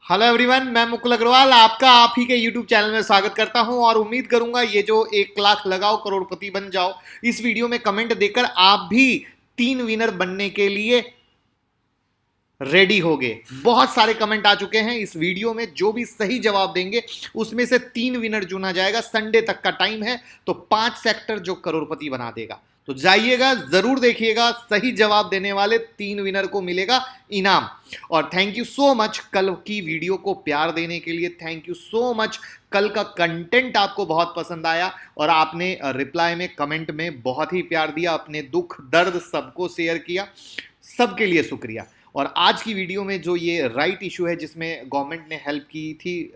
Hello everyone, मैं मुकुल अग्रवाल आपका आप ही के यूट्यूब चैनल में स्वागत करता हूं और उम्मीद करूंगा ये जो 1 लाख लगाओ करोड़पति बन जाओ इस वीडियो में कमेंट देकर आप भी 3 विनर बनने के लिए रेडी हो गए। बहुत सारे कमेंट आ चुके हैं। इस वीडियो में जो भी सही जवाब देंगे उसमें से 3 विनर चुना जाएगा। संडे तक का टाइम है, तो 5 सेक्टर जो करोड़पति बना देगा। तो जाइएगा, जरूर देखिएगा, सही जवाब देने वाले 3 विनर को मिलेगा इनाम। और थैंक यू सो मच कल की वीडियो को प्यार देने के लिए। थैंक यू सो मच, कल का कंटेंट आपको बहुत पसंद आया और आपने रिप्लाई में कमेंट में बहुत ही प्यार दिया, अपने दुख दर्द सबको शेयर किया। सबके लिए शुक्रिया। और आज की वीडियो में जो ये राइट इशू है जिसमें गवर्नमेंट ने हेल्प की थी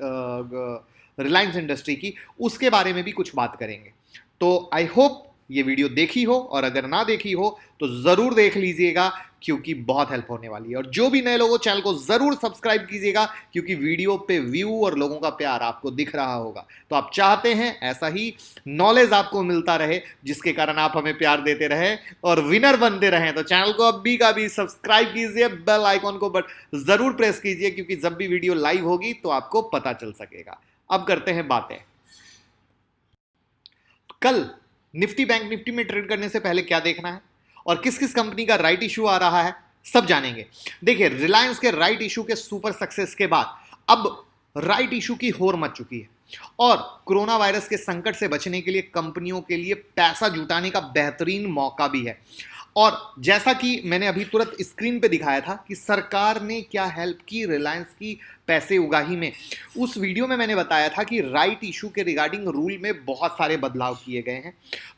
रिलायंस इंडस्ट्री की, उसके बारे में भी कुछ बात करेंगे। तो आई होप ये वीडियो देखी हो, और अगर ना देखी हो तो जरूर देख लीजिएगा क्योंकि बहुत हेल्प होने वाली है। और जो भी नए लोगों, चैनल को जरूर सब्सक्राइब कीजिएगा क्योंकि वीडियो पे व्यू और लोगों का प्यार आपको दिख रहा होगा। तो आप चाहते हैं ऐसा ही नॉलेज आपको मिलता रहे जिसके कारण आप हमें प्यार देते रहे और विनर बनते रहें। तो चैनल को अभी का भी सब्सक्राइब कीजिए, बेल आइकॉन को बट जरूर प्रेस कीजिए क्योंकि जब भी वीडियो लाइव होगी तो आपको पता चल सकेगा। अब करते हैं बातें। कल निफ्टी बैंक निफ्टी में ट्रेड करने से पहले क्या देखना है और किस किस कंपनी का राइट इशू आ रहा है, सब जानेंगे। देखिए, रिलायंस के राइट इशू के सुपर सक्सेस के बाद अब राइट इशू की होड़ मच चुकी है और कोरोना वायरस के संकट से बचने के लिए कंपनियों के लिए पैसा जुटाने का बेहतरीन मौका भी है। और जैसा कि मैंने अभी तुरंत स्क्रीन पे दिखाया था कि सरकार ने क्या हेल्प की रिलायंस की पैसे उगाही में, उस वीडियो में मैंने बताया था कि राइट इशू के रिगार्डिंग रूल में बहुत सारे बदलाव किए गए हैं।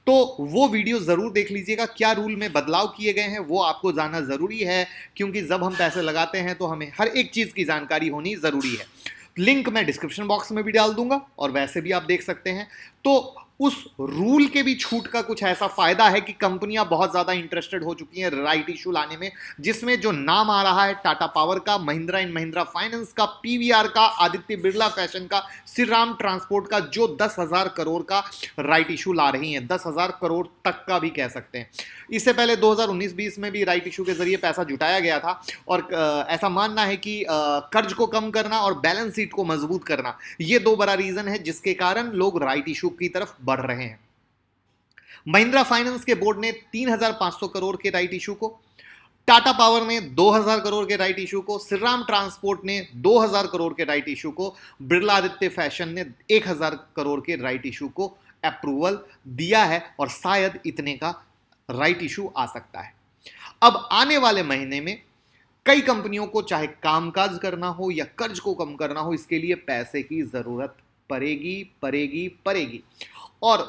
तो वो वीडियो जरूर देख लीजिएगा। क्या रूल में बदलाव किए गए हैं वो आपको जानना जरूरी है क्योंकि जब हम पैसे लगाते हैं तो हमें हर एक चीज की जानकारी होनी जरूरी है। लिंक मैं डिस्क्रिप्शन बॉक्स में भी डाल दूंगा और वैसे भी आप देख सकते हैं। तो उस रूल के भी छूट का कुछ ऐसा फायदा है कि कंपनियां बहुत ज्यादा इंटरेस्टेड हो चुकी हैं राइट इशू लाने में, जिसमें जो नाम आ रहा है टाटा पावर का, महिंद्रा एंड महिंद्रा फाइनेंस का, पीवीआर का, आदित्य बिरला फैशन का, श्रीराम ट्रांसपोर्ट का, जो 10,000 करोड़ का राइट इशू ला रही हैं। 10,000 करोड़ तक का भी कह सकते हैं। इससे पहले 2019-20 में भी राइट इशू के जरिए पैसा जुटाया गया था और ऐसा मानना है कि कर्ज को कम करना और बैलेंस शीट को मजबूत करना, ये 2 बड़ा रीजन है जिसके कारण लोग राइट इशू की तरफ बढ़ रहे हैं। महिंद्रा फाइनेंस के बोर्ड ने 3,500 करोड़ के राइट इशू को, टाटा पावर ने 2,000 करोड़ के राइट इशू को, श्रीराम ट्रांसपोर्ट ने 2,000 करोड़ के राइट इशू को, बिरला आदित्य फैशन ने 1,000 करोड़ के राइट इशू को अप्रूवल दिया है और शायद इतने का राइट इशू आ सकता है। अब आने वाले महीने में कई कंपनियों को चाहे कामकाज करना हो या कर्ज को कम करना हो, इसके लिए पैसे की जरूरत पड़ेगी पड़ेगी पड़ेगी। और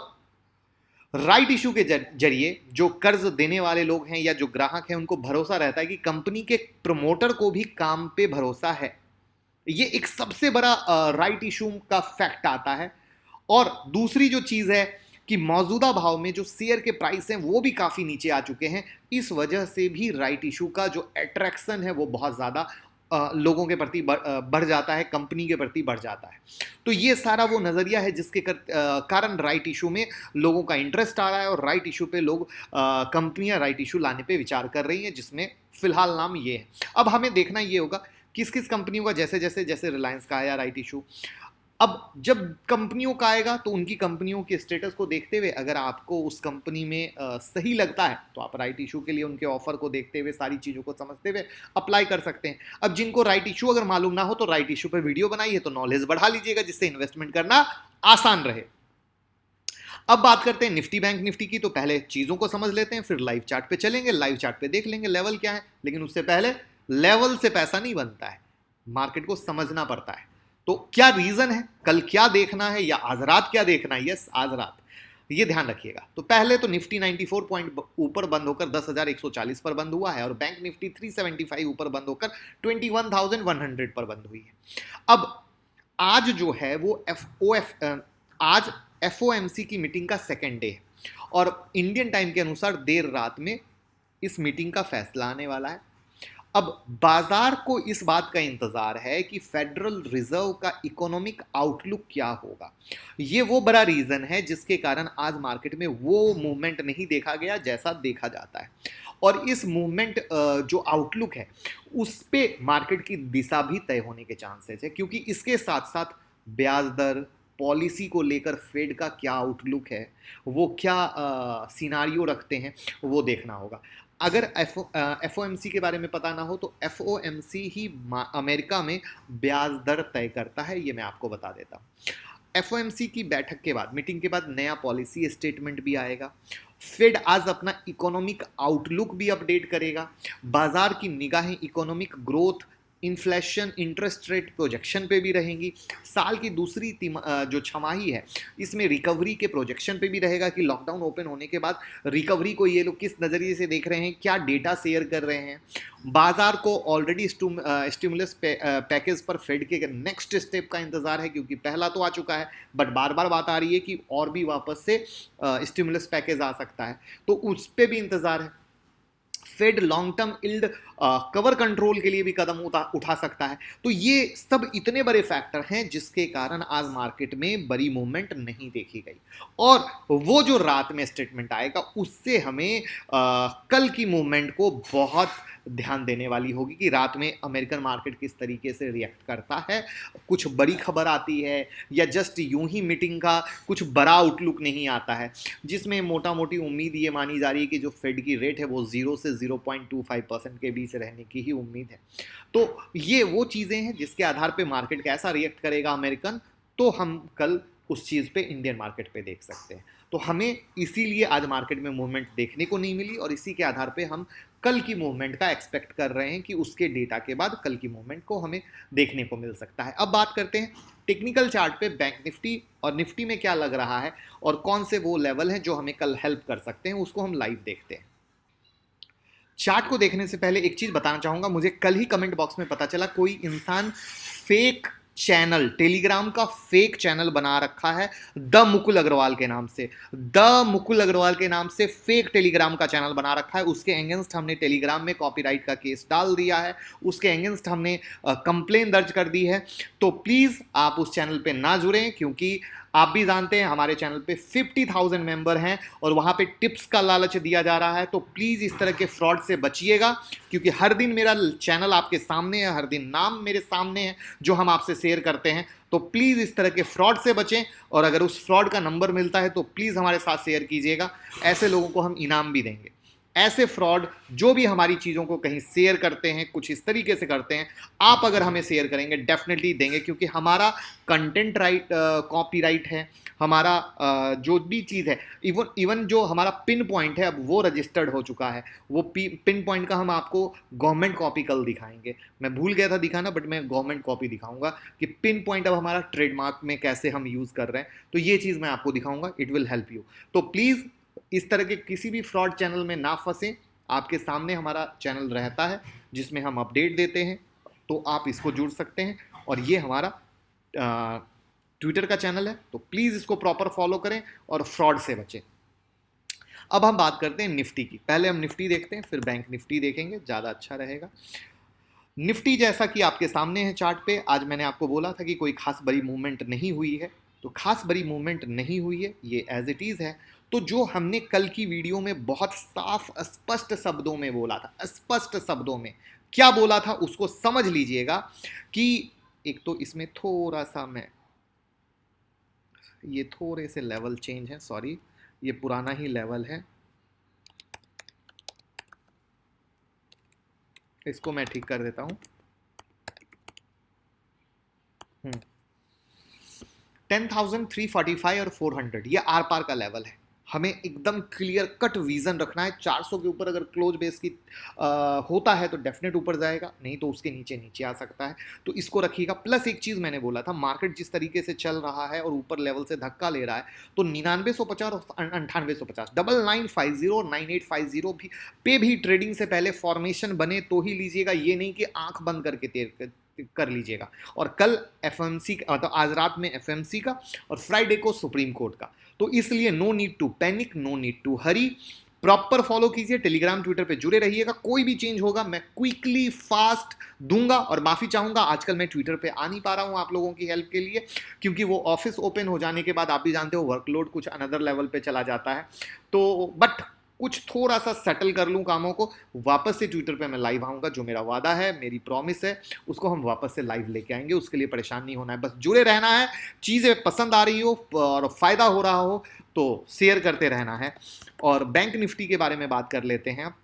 राइट इशू के जरिए जो कर्ज देने वाले लोग हैं या जो ग्राहक हैं उनको भरोसा रहता है कि कंपनी के प्रमोटर को भी काम पे भरोसा है। ये एक सबसे बड़ा राइट इशू का फैक्ट आता है। और दूसरी जो चीज है कि मौजूदा भाव में जो शेयर के प्राइस हैं वो भी काफी नीचे आ चुके हैं। इस वजह से भी राइट इशू का जो अट्रैक्शन है वो बहुत ज्यादा लोगों के प्रति बढ़ जाता है, कंपनी के प्रति बढ़ जाता है। तो ये सारा वो नजरिया है जिसके कारण राइट इशू में लोगों का इंटरेस्ट आ रहा है और राइट इशू पे लोग कंपनियां राइट इशू लाने पे विचार कर रही हैं, जिसमें फिलहाल नाम ये है। अब हमें देखना ये होगा किस किस कंपनियों का, जैसे रिलायंस का आया राइट इशू। अब जब कंपनियों का आएगा तो उनकी कंपनियों के स्टेटस को देखते हुए अगर आपको उस कंपनी में सही लगता है तो आप राइट इशू के लिए उनके ऑफर को देखते हुए, सारी चीज़ों को समझते हुए अप्लाई कर सकते हैं। अब जिनको राइट इशू अगर मालूम ना हो तो राइट इशू पे वीडियो बनाइए तो नॉलेज बढ़ा लीजिएगा, जिससे इन्वेस्टमेंट करना आसान रहे। अब बात करते हैं निफ्टी बैंक निफ्टी की। तो पहले चीज़ों को समझ लेते हैं, फिर लाइव चार्ट पे चलेंगे, लाइव चार्ट पे देख लेंगे लेवल क्या है। लेकिन उससे पहले, लेवल से पैसा नहीं बनता है, मार्केट को समझना पड़ता है। तो क्या रीजन है, कल क्या देखना है या आज रात क्या देखना है? यस, आज रात, ये ध्यान रखिएगा। तो पहले तो निफ्टी 94 पॉइंट ऊपर बंद होकर 10,140 पर बंद हुआ है और बैंक निफ्टी 375 ऊपर बंद होकर 21,100 पर बंद हुई है। अब आज जो है वो आज FOMC की मीटिंग का सेकेंड डे है और इंडियन टाइम के अनुसार देर रात में इस मीटिंग का फैसला आने वाला है। अब बाजार को इस बात का इंतजार है कि फेडरल रिजर्व का इकोनॉमिक आउटलुक क्या होगा। ये वो बड़ा रीजन है जिसके कारण आज मार्केट में वो मूवमेंट नहीं देखा गया जैसा देखा जाता है। और इस मूवमेंट जो आउटलुक है उस पे मार्केट की दिशा भी तय होने के चांसेस है, क्योंकि इसके साथ साथ ब्याज दर, पॉलिसी को लेकर फेड का क्या आउटलुक है, वो क्या सिनारियो रखते हैं, वो देखना होगा। अगर एफओएमसी के बारे में पता ना हो तो एफओएमसी ही अमेरिका में ब्याज दर तय करता है, ये मैं आपको बता देता हूँ। एफओएमसी की बैठक के बाद, मीटिंग के बाद नया पॉलिसी स्टेटमेंट भी आएगा। फेड आज अपना इकोनॉमिक आउटलुक भी अपडेट करेगा। बाजार की निगाहें economic growth, inflation, interest rate projection पे भी रहेंगी। साल की दूसरी जो छमाही है इसमें रिकवरी के प्रोजेक्शन पे भी रहेगा कि लॉकडाउन ओपन होने के बाद रिकवरी को ये लोग किस नज़रिए से देख रहे हैं, क्या डेटा शेयर कर रहे हैं। बाजार को ऑलरेडी स्टिमुलस पैकेज पर फेड के नेक्स्ट स्टेप का इंतजार है, क्योंकि पहला तो आ चुका है बट बार बार बात आ रही है कि और भी वापस से स्टिमुलस पैकेज आ सकता है, तो उस पर भी इंतजार है। Fed long term yield curve control के लिए भी कदम उठा सकता है। तो ये सब इतने बड़े फैक्टर हैं जिसके कारण आज मार्केट में बड़ी मूवमेंट नहीं देखी गई, और वो जो रात में स्टेटमेंट आएगा उससे हमें कल की मूवमेंट को बहुत ध्यान देने वाली होगी कि रात में अमेरिकन मार्केट किस तरीके से रिएक्ट करता है। कुछ बड़ी खबर आती है या जस्ट यूं ही मीटिंग का कुछ बड़ा आउटलुक नहीं आता है, जिसमें मोटा मोटी उम्मीद ये मानी जा रही है कि जो फेड की रेट है वो 0 से 0.25% के बीच रहने की ही उम्मीद है। तो ये वो चीज़ें हैं जिसके आधार पे मार्केट कैसा रिएक्ट करेगा अमेरिकन, तो हम कल उस चीज़ पे इंडियन मार्केट पे देख सकते हैं। तो हमें इसीलिए आज मार्केट में मूवमेंट देखने को नहीं मिली, और इसी के आधार पे हम कल की मूवमेंट का एक्सपेक्ट कर रहे हैं कि उसके डेटा के बाद कल की मूवमेंट को हमें देखने को मिल सकता है। अब बात करते हैं टेक्निकल चार्ट पे बैंक निफ्टी और निफ्टी में क्या लग रहा है और कौन से वो लेवल हैं जो हमें कल हेल्प कर सकते हैं, उसको हम लाइव देखते हैं। चार्ट को देखने से पहले एक चीज बताना चाहूंगा, मुझे कल ही कमेंट बॉक्स में पता चला कोई इंसान फेक चैनल, टेलीग्राम का फेक चैनल बना रखा है द मुकुल अग्रवाल के नाम से। द मुकुल अग्रवाल के नाम से फेक टेलीग्राम का चैनल बना रखा है। उसके अगेंस्ट हमने टेलीग्राम में कॉपीराइट का केस डाल दिया है, उसके अगेंस्ट हमने कंप्लेन दर्ज कर दी है। तो प्लीज आप उस चैनल पे ना जुड़ें, क्योंकि आप भी जानते हैं हमारे चैनल पे 50,000 मेंबर हैं और वहां पे टिप्स का लालच दिया जा रहा है। तो प्लीज इस तरह के फ्रॉड से बचिएगा, क्योंकि हर दिन मेरा चैनल आपके सामने है, हर दिन नाम मेरे सामने है जो हम आपसे शेयर करते हैं। तो प्लीज इस तरह के फ्रॉड से बचें, और अगर उस फ्रॉड का नंबर मिलता है तो प्लीज हमारे साथ शेयर कीजिएगा। ऐसे लोगों को हम इनाम भी देंगे। ऐसे फ्रॉड जो भी हमारी चीज़ों को कहीं शेयर करते हैं, कुछ इस तरीके से करते हैं, आप अगर हमें शेयर करेंगे डेफिनेटली देंगे, क्योंकि हमारा कंटेंट राइट, कॉपीराइट है, हमारा जो भी चीज़ है, इवन जो हमारा पिन पॉइंट है अब वो रजिस्टर्ड हो चुका है। वो पिन पॉइंट का हम आपको गवर्नमेंट कॉपी कल दिखाएंगे। मैं भूल गया था दिखाना, बट मैं गवर्नमेंट कॉपी दिखाऊंगा कि पिन पॉइंट अब हमारा ट्रेडमार्क में कैसे हम यूज़ कर रहे हैं। तो ये चीज़ मैं आपको दिखाऊंगा, इट विल हेल्प यू। तो प्लीज़ इस तरह के किसी भी फ्रॉड चैनल में ना फंसें। आपके सामने हमारा चैनल रहता है जिसमें हम अपडेट देते हैं, तो आप इसको जुड़ सकते हैं। और ये हमारा ट्विटर का चैनल है, तो प्लीज़ इसको प्रॉपर फॉलो करें और फ्रॉड से बचें। अब हम बात करते हैं निफ्टी की। पहले हम निफ्टी देखते हैं, फिर बैंक निफ्टी देखेंगे, ज़्यादा अच्छा रहेगा। निफ्टी जैसा कि आपके सामने है चार्ट पे, आज मैंने आपको बोला था कि कोई खास बड़ी मूवमेंट नहीं हुई है, तो खास बड़ी मूवमेंट नहीं हुई है, ये एज इट इज़ है। तो जो हमने कल की वीडियो में बहुत साफ स्पष्ट शब्दों में बोला था, स्पष्ट शब्दों में क्या बोला था उसको समझ लीजिएगा। कि एक तो इसमें थोड़ा सा ये थोड़े से लेवल चेंज है, सॉरी, ये पुराना ही लेवल है, इसको मैं ठीक कर देता हूं। 10,345 और 400 ये आर पार का लेवल है। हमें एकदम क्लियर कट विजन रखना है। 400 के ऊपर अगर क्लोज बेस की होता है तो डेफिनेट ऊपर जाएगा, नहीं तो उसके नीचे नीचे आ सकता है, तो इसको रखिएगा। प्लस एक चीज़ मैंने बोला था, मार्केट जिस तरीके से चल रहा है और ऊपर लेवल से धक्का ले रहा है, तो 9950 और 9850, 9950 और 9850 भी पे भी ट्रेडिंग से पहले फॉर्मेशन बने तो ही लीजिएगा, ये नहीं कि आंख बंद करके कर लीजिएगा। और कल एफएमसी तो आज रात में एफएमसी का और फ्राइडे को सुप्रीम कोर्ट का, तो इसलिए no need to panic, no need to hurry. Proper follow कीजिए, टेलीग्राम ट्विटर पे जुड़े रहिएगा। कोई भी चेंज होगा मैं क्विकली फास्ट दूंगा, और माफी चाहूंगा आजकल मैं ट्विटर पे आ नहीं पा रहा हूं आप लोगों की हेल्प के लिए, क्योंकि वो ऑफिस ओपन हो जाने के बाद आप भी जानते हो वर्कलोड कुछ अनदर लेवल पे चला जाता है। तो बट कुछ थोड़ा सा सेटल कर लूं कामों को, वापस से ट्विटर पे मैं लाइव आऊंगा। जो मेरा वादा है, मेरी प्रॉमिस है, उसको हम वापस से लाइव लेके आएंगे। उसके लिए परेशान नहीं होना है, बस जुड़े रहना है। चीज़ें पसंद आ रही हो और फायदा हो रहा हो तो शेयर करते रहना है। और बैंक निफ्टी के बारे में बात कर लेते हैं।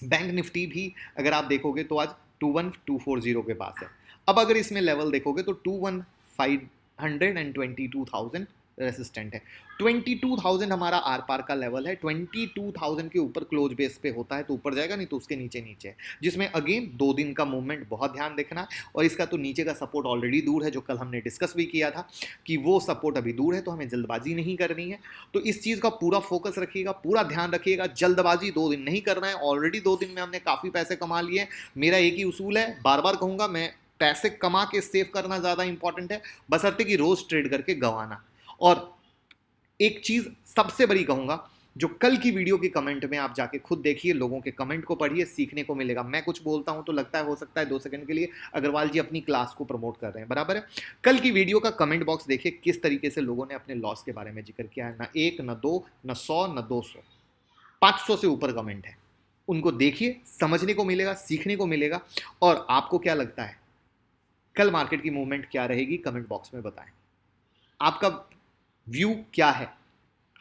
बैंक निफ्टी भी अगर आप देखोगे तो आज 21240 के पास है। अब अगर इसमें लेवल देखोगे तो 21522,000 रेसिस्टेंट है। 22,000 हमारा आर पार का लेवल है। 22,000 के ऊपर क्लोज बेस पे होता है तो ऊपर जाएगा, नहीं तो उसके नीचे नीचे है, जिसमें अगेन 2 दिन का मूवमेंट बहुत ध्यान देखना है। और इसका तो नीचे का सपोर्ट ऑलरेडी दूर है, जो कल हमने डिस्कस भी किया था कि वो सपोर्ट अभी दूर है, तो हमें जल्दबाजी नहीं करनी है। तो इस चीज़ का पूरा फोकस रखिएगा, पूरा ध्यान रखिएगा। जल्दबाजी 2 दिन नहीं करना है। ऑलरेडी 2 दिन में हमने काफ़ी पैसे कमा लिए हैं। मेरा एक ही उसूल है, बार बार कहूँगा, मैं पैसे कमा के सेव करना ज़्यादा इंपॉर्टेंट है, बशर्ते कि रोज ट्रेड करके गंवाना। और एक चीज सबसे बड़ी कहूंगा, जो कल की वीडियो के कमेंट में आप जाके खुद देखिए, लोगों के कमेंट को पढ़िए, सीखने को मिलेगा। मैं कुछ बोलता हूं तो लगता है, हो सकता है 2 सेकंड के लिए अग्रवाल जी अपनी क्लास को प्रमोट कर रहे हैं, बराबर है। कल की वीडियो का कमेंट बॉक्स देखिए, किस तरीके से लोगों ने अपने लॉस के बारे में जिक्र किया है। ना 1, ना 2, ना 100, ना 200, 500 से ऊपर कमेंट है। उनको देखिए, समझने को मिलेगा, सीखने को मिलेगा। और आपको क्या लगता है कल मार्केट की मूवमेंट क्या रहेगी, कमेंट बॉक्स में बताएं। आपका व्यू क्या है?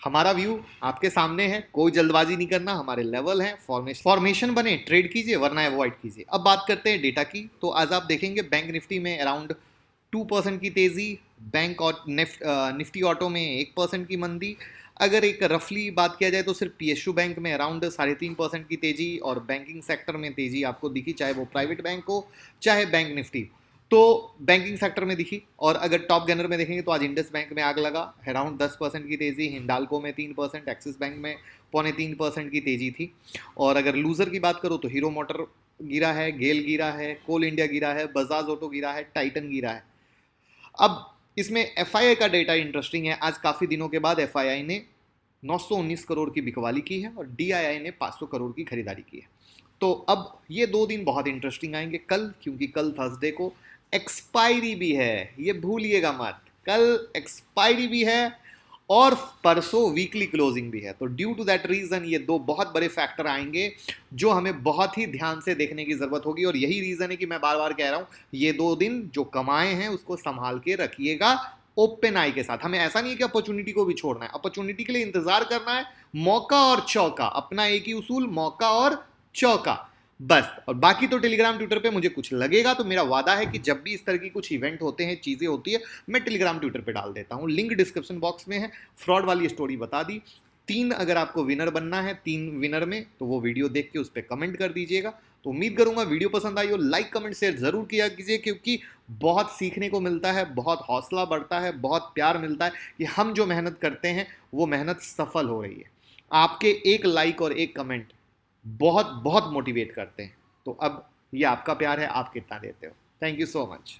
हमारा व्यू आपके सामने है, कोई जल्दबाजी नहीं करना, हमारे लेवल हैं, फॉर्मेशन बने, ट्रेड कीजिए, वरना अवॉइड कीजिए। अब बात करते हैं डेटा की। तो आज आप देखेंगे बैंक निफ्टी में अराउंड 2% की तेजी, बैंक और निफ्टी ऑटो में 1% की मंदी। अगर एक रफली बात किया जाए तो सिर्फ पीएसयू बैंक में अराउंड 3.5% की तेजी और बैंकिंग सेक्टर में तेजी आपको दिखी, चाहे वो प्राइवेट बैंक हो चाहे बैंक निफ्टी, तो बैंकिंग सेक्टर में दिखी। और अगर टॉप गनर में देखेंगे तो आज इंडस बैंक में आग लगा, अराउंड 10% की तेजी, हिंडाल्को में 3%, एक्सिस बैंक में 2.25% की तेजी थी। और अगर लूजर की बात करो तो हीरो मोटर गिरा है, गेल गिरा है, कोल इंडिया गिरा है, बजाज ऑटो गिरा है, टाइटन गिरा है। अब इसमें एफआईआई का डेटा इंटरेस्टिंग है। आज काफ़ी दिनों के बाद एफआईआई ने 919 करोड़ की बिकवाली की है और डीआईआई ने 500 करोड़ की खरीदारी की है। तो अब ये 2 दिन बहुत इंटरेस्टिंग आएंगे कल, क्योंकि कल थर्सडे को एक्सपायरी भी है, ये भूलिएगा मत। कल एक्सपायरी भी है और परसों वीकली क्लोजिंग भी है। तो ड्यू टू दैट रीजन ये 2 बहुत बड़े फैक्टर आएंगे जो हमें बहुत ही ध्यान से देखने की जरूरत होगी। और यही रीजन है कि मैं बार बार कह रहा हूं, ये 2 दिन जो कमाए हैं उसको संभाल के रखिएगा ओपन आई के साथ। हमें ऐसा नहीं है कि अपॉर्चुनिटी को भी छोड़ना है, अपॉर्चुनिटी के लिए इंतजार करना है। मौका और चौका, अपना एक ही उसूल, मौका और चौका, बस। और बाकी तो टेलीग्राम ट्विटर पे मुझे कुछ लगेगा तो मेरा वादा है कि जब भी इस तरह की कुछ इवेंट होते हैं, चीजें होती है, मैं टेलीग्राम ट्विटर पे डाल देता हूं। लिंक डिस्क्रिप्शन बॉक्स में है। फ्रॉड वाली स्टोरी बता दी। 3 अगर आपको विनर बनना है, 3 विनर में, तो वो वीडियो देख के उस पर कमेंट कर दीजिएगा। तो उम्मीद करूंगा वीडियो पसंद आई हो। लाइक कमेंट शेयर जरूर किया कीजिए, क्योंकि बहुत सीखने को मिलता है, बहुत हौसला बढ़ता है, बहुत प्यार मिलता है कि हम जो मेहनत करते हैं वो मेहनत सफल हो रही है। आपके एक लाइक और एक कमेंट बहुत बहुत मोटिवेट करते हैं। तो अब ये आपका प्यार है, आप कितना देते हो। Thank you so much.